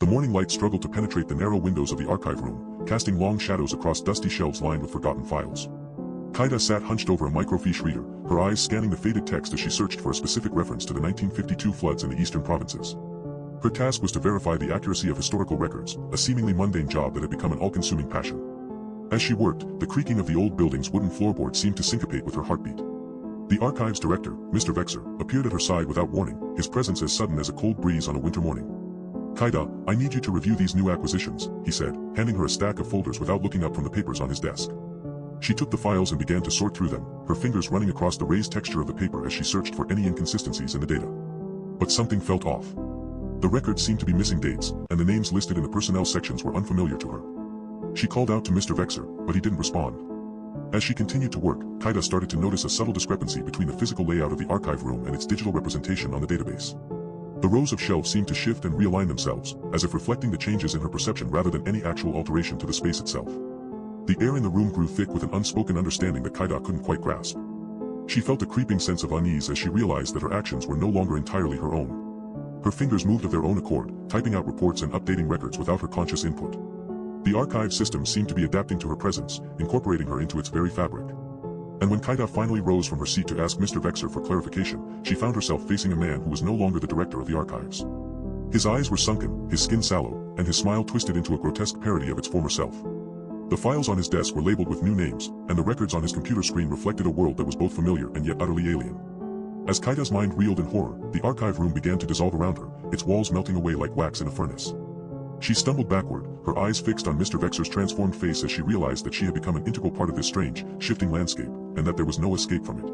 The morning light struggled to penetrate the narrow windows of the archive room, casting long shadows across dusty shelves lined with forgotten files. Kaida sat hunched over a microfiche reader, her eyes scanning the faded text as she searched for a specific reference to the 1952 floods in the eastern provinces. Her task was to verify the accuracy of historical records, a seemingly mundane job that had become an all-consuming passion. As she worked, the creaking of the old building's wooden floorboard seemed to syncopate with her heartbeat. The archive's director, Mr. Vexer, appeared at her side without warning, his presence as sudden as a cold breeze on a winter morning. "Kaida, I need you to review these new acquisitions," he said, handing her a stack of folders without looking up from the papers on his desk. She took the files and began to sort through them, her fingers running across the raised texture of the paper as she searched for any inconsistencies in the data. But something felt off. The records seemed to be missing dates, and the names listed in the personnel sections were unfamiliar to her. She called out to Mr. Vexer, but he didn't respond. As she continued to work, Kaida started to notice a subtle discrepancy between the physical layout of the archive room and its digital representation on the database. The rows of shelves seemed to shift and realign themselves, as if reflecting the changes in her perception rather than any actual alteration to the space itself. The air in the room grew thick with an unspoken understanding that Kaida couldn't quite grasp. She felt a creeping sense of unease as she realized that her actions were no longer entirely her own. Her fingers moved of their own accord, typing out reports and updating records without her conscious input. The archive system seemed to be adapting to her presence, incorporating her into its very fabric. And when Kaida finally rose from her seat to ask Mr. Vexer for clarification, she found herself facing a man who was no longer the director of the archives. His eyes were sunken, his skin sallow, and his smile twisted into a grotesque parody of its former self. The files on his desk were labeled with new names, and the records on his computer screen reflected a world that was both familiar and yet utterly alien. As Kaida's mind reeled in horror, the archive room began to dissolve around her, its walls melting away like wax in a furnace. She stumbled backward, her eyes fixed on Mr. Vexer's transformed face as she realized that she had become an integral part of this strange, shifting landscape, and that there was no escape from it.